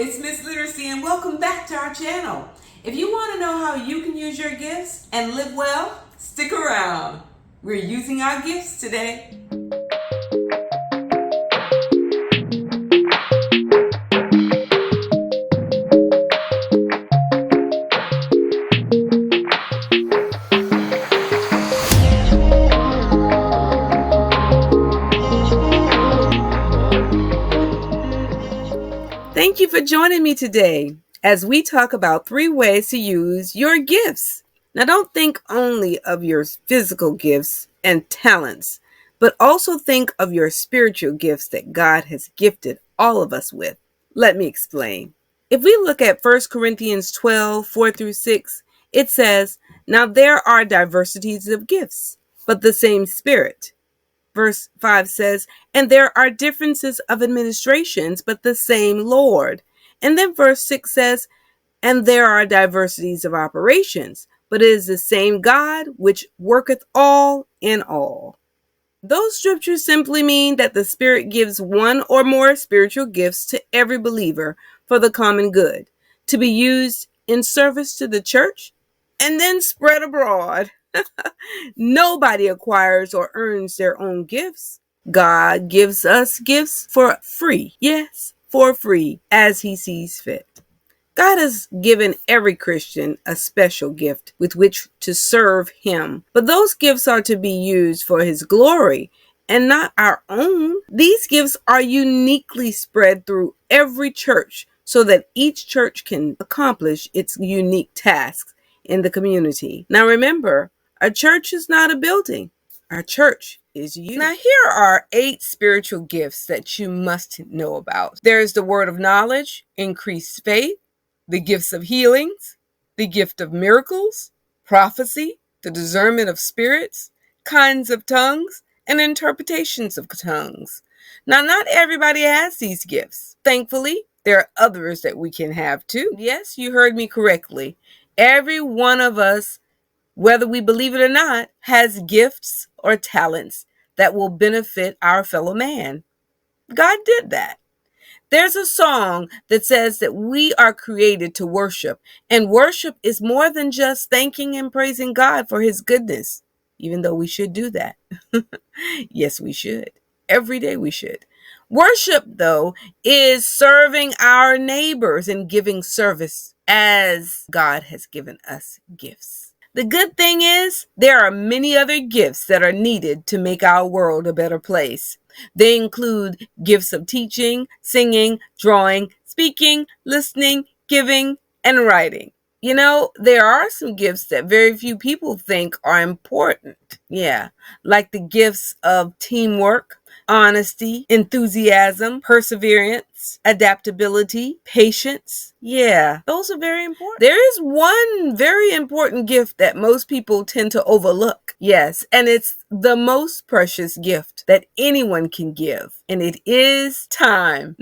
it's Miss Literacy and welcome back to our channel. If you want to know how you can use your gifts and live well, stick around. We're using our gifts today. Thank you for joining me today as we talk about 3 ways to use your gifts. Now, don't think only of your physical gifts and talents, but also think of your spiritual gifts that God has gifted all of us with. Let me explain. If we look at 1 Corinthians 12, 4 through 6, it says, "Now there are diversities of gifts, but the same Spirit." Verse 5 says, "And there are differences of administrations, but the same Lord." And then verse 6 says, "And there are diversities of operations, but it is the same God which worketh all in all." Those scriptures simply mean that the Spirit gives one or more spiritual gifts to every believer for the common good, to be used in service to the church and then spread abroad. Nobody acquires or earns their own gifts. God gives us gifts for free. Yes, for free, as He sees fit. God has given every Christian a special gift with which to serve Him, but those gifts are to be used for His glory and not our own. These gifts are uniquely spread through every church so that each church can accomplish its unique tasks in the community. Now remember, a church is not a building. Our church is you. Now here are 8 spiritual gifts that you must know about. There is the word of knowledge, increased faith, the gifts of healings, the gift of miracles, prophecy, the discernment of spirits, kinds of tongues, and interpretations of tongues. Now, not everybody has these gifts. Thankfully, there are others that we can have too. Yes, you heard me correctly. Every one of us, whether we believe it or not, has gifts or talents that will benefit our fellow man. God did that. There's a song that says that we are created to worship, and worship is more than just thanking and praising God for His goodness, even though we should do that. Yes, we should. Every day we should. Worship, though, is serving our neighbors and giving service as God has given us gifts. The good thing is, there are many other gifts that are needed to make our world a better place. They include gifts of teaching, singing, drawing, speaking, listening, giving, and writing. You know, there are some gifts that very few people think are important. Yeah, like the gifts of teamwork, honesty, enthusiasm, perseverance, adaptability, patience. Yeah, those are very important. There is one very important gift that most people tend to overlook. Yes, and it's the most precious gift that anyone can give, and it is time.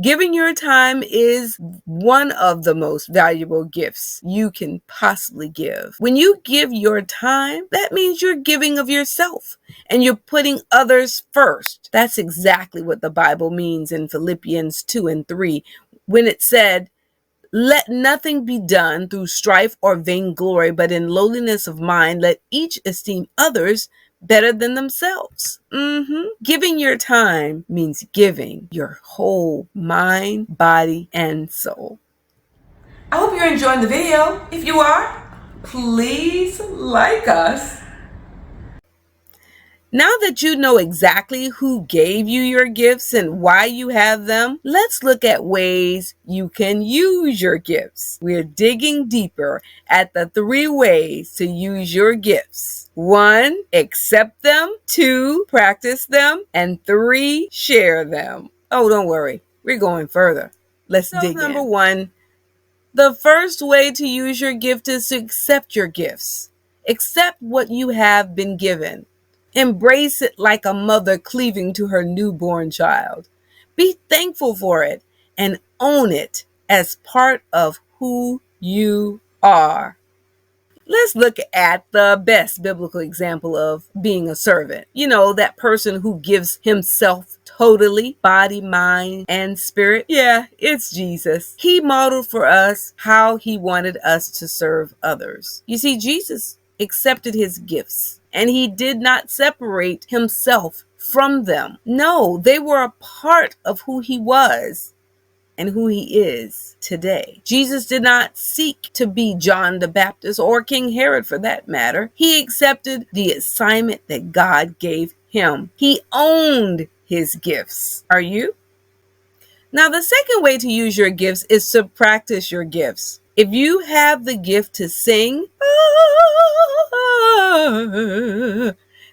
Giving your time is one of the most valuable gifts you can possibly give. When you give your time, that means you're giving of yourself and you're putting others first. That's exactly what the Bible means in Philippians 2 and 3 when it said, "Let nothing be done through strife or vainglory, but in lowliness of mind, let each esteem others better than themselves." Giving your time means giving your whole mind, body, and soul. I hope you're enjoying the video. If you are, please like us. Now that you know exactly who gave you your gifts and why you have them, let's look at ways you can use your gifts. We're digging deeper at the 3 ways to use your gifts. 1, accept them. 2, practice them. And 3, share them. Oh, don't worry. We're going further. Let's dig in. Number 1, the first way to use your gift is to accept your gifts. Accept what you have been given. Embrace it like a mother cleaving to her newborn child. Be thankful for it and own it as part of who you are. Let's look at the best biblical example of being a servant. You know, that person who gives himself totally, body, mind, and spirit. Yeah, it's Jesus. He modeled for us how he wanted us to serve others. You see, Jesus accepted his gifts and he did not separate himself from them. No, they were a part of who he was and who he is today. Jesus did not seek to be John the Baptist or King Herod for that matter. He accepted the assignment that God gave him. He owned his gifts. Are you? Now, the second way to use your gifts is to practice your gifts. If you have the gift to sing,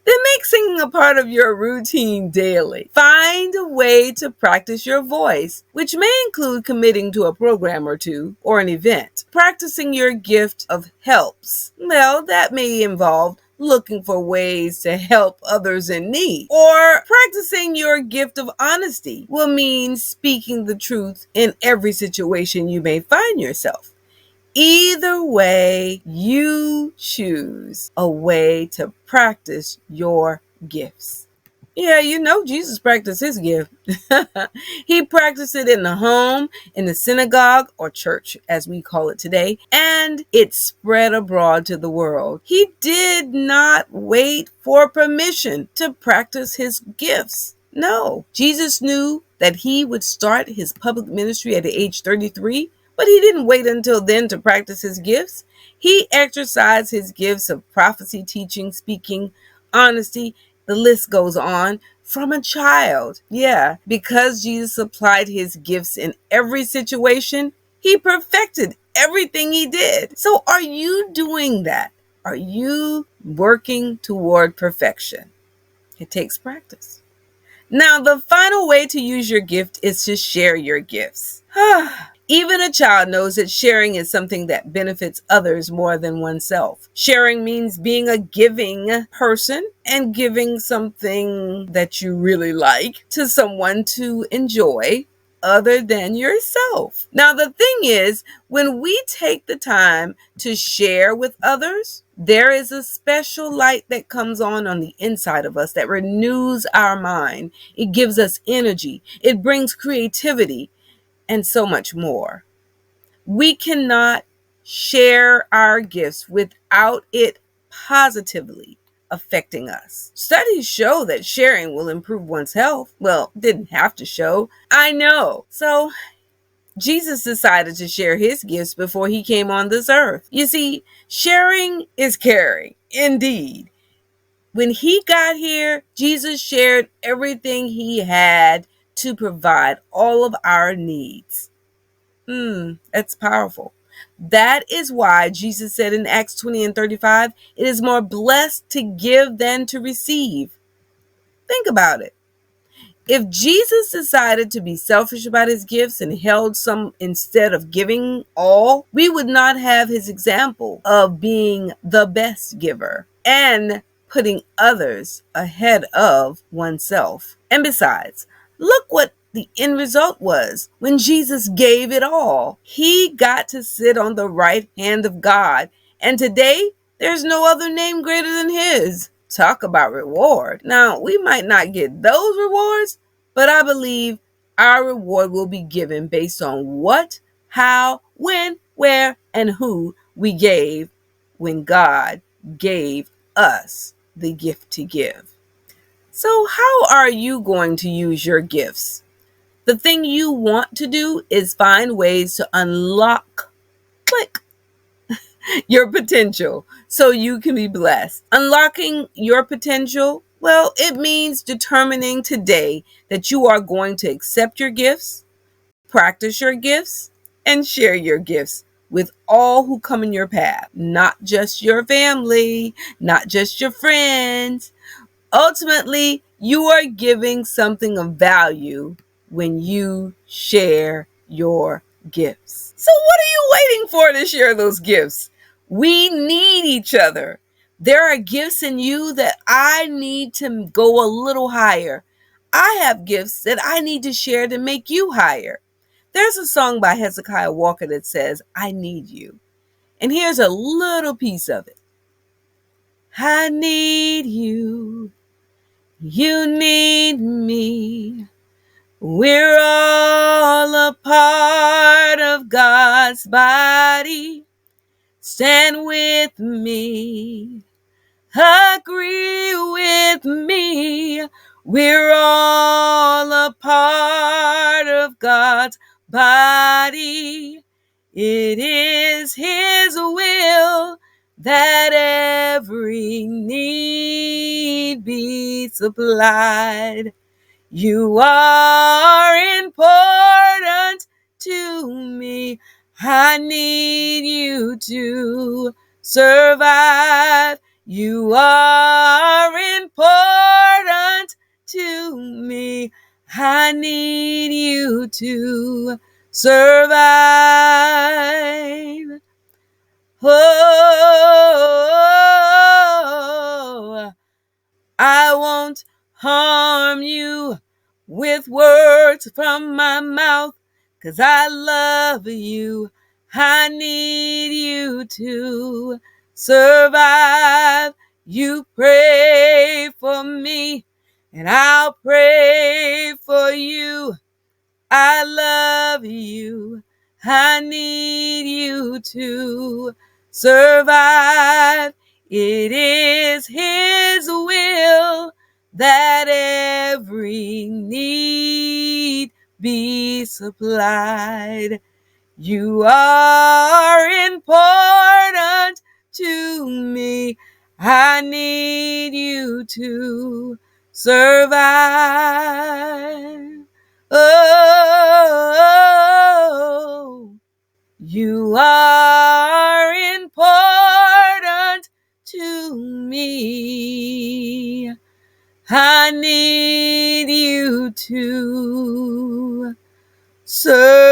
then make singing a part of your routine daily. Find a way to practice your voice, which may include committing to a program or two or an event. Practicing your gift of helps. Well, that may involve looking for ways to help others in need. Or practicing your gift of honesty will mean speaking the truth in every situation you may find yourself. Either way, you choose a way to practice your gifts. Yeah, you know, Jesus practiced his gift. He practiced it in the home, in the synagogue, or church, as we call it today, and it spread abroad to the world. He did not wait for permission to practice his gifts. No, Jesus knew that he would start his public ministry at the age 33, but he didn't wait until then to practice his gifts. He exercised his gifts of prophecy, teaching, speaking, honesty. The list goes on from a child. Yeah, because Jesus applied his gifts in every situation, he perfected everything he did. So are you doing that? Are you working toward perfection? It takes practice. Now, the final way to use your gift is to share your gifts. Even a child knows that sharing is something that benefits others more than oneself. Sharing means being a giving person and giving something that you really like to someone to enjoy other than yourself. Now, the thing is, when we take the time to share with others, there is a special light that comes on the inside of us that renews our mind. It gives us energy. It brings creativity and so much more. We cannot share our gifts without it positively affecting us. Studies show that sharing will improve one's health. Well, didn't have to show. I know. So Jesus decided to share his gifts before he came on this earth. You see, sharing is caring, indeed. When he got here, Jesus shared everything he had to provide all of our needs. That's powerful. That is why Jesus said in Acts 20 and 35, it is more blessed to give than to receive. Think about it. If Jesus decided to be selfish about his gifts and held some instead of giving all, we would not have his example of being the best giver and putting others ahead of oneself. And besides, look what the end result was when Jesus gave it all. He got to sit on the right hand of God. And today, there's no other name greater than his. Talk about reward. Now, we might not get those rewards, but I believe our reward will be given based on what, how, when, where, and who we gave when God gave us the gift to give. So how are you going to use your gifts? The thing you want to do is find ways to unlock, your potential so you can be blessed. Unlocking your potential, well, it means determining today that you are going to accept your gifts, practice your gifts, and share your gifts with all who come in your path, not just your family, not just your friends. Ultimately, you are giving something of value when you share your gifts. So what are you waiting for to share those gifts? We need each other. There are gifts in you that I need to go a little higher. I have gifts that I need to share to make you higher. There's a song by Hezekiah Walker that says, I need you. And here's a little piece of it. I need you. You need me. We're all a part of God's body. Stand with me. Agree with me. We're all a part of God's body. It is His will that every need be supplied. You are important to me. I need you to survive. You are important to me. I need you to survive. Oh, I won't harm you with words from my mouth, 'cause I love you. I need you to survive. You pray for me, and I'll pray for you. I love you. I need you to survive. It is His will that every need be supplied. You are important to me. I need you to survive. Oh, you are important to me. I need you to survive.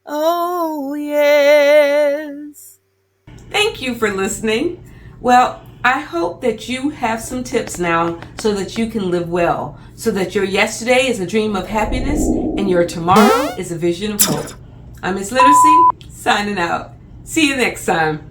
Oh, yes. Thank you for listening. Well, I hope that you have some tips now so that you can live well, so that your yesterday is a dream of happiness and your tomorrow is a vision of hope. I'm Miss Literacy, signing out. See you next time.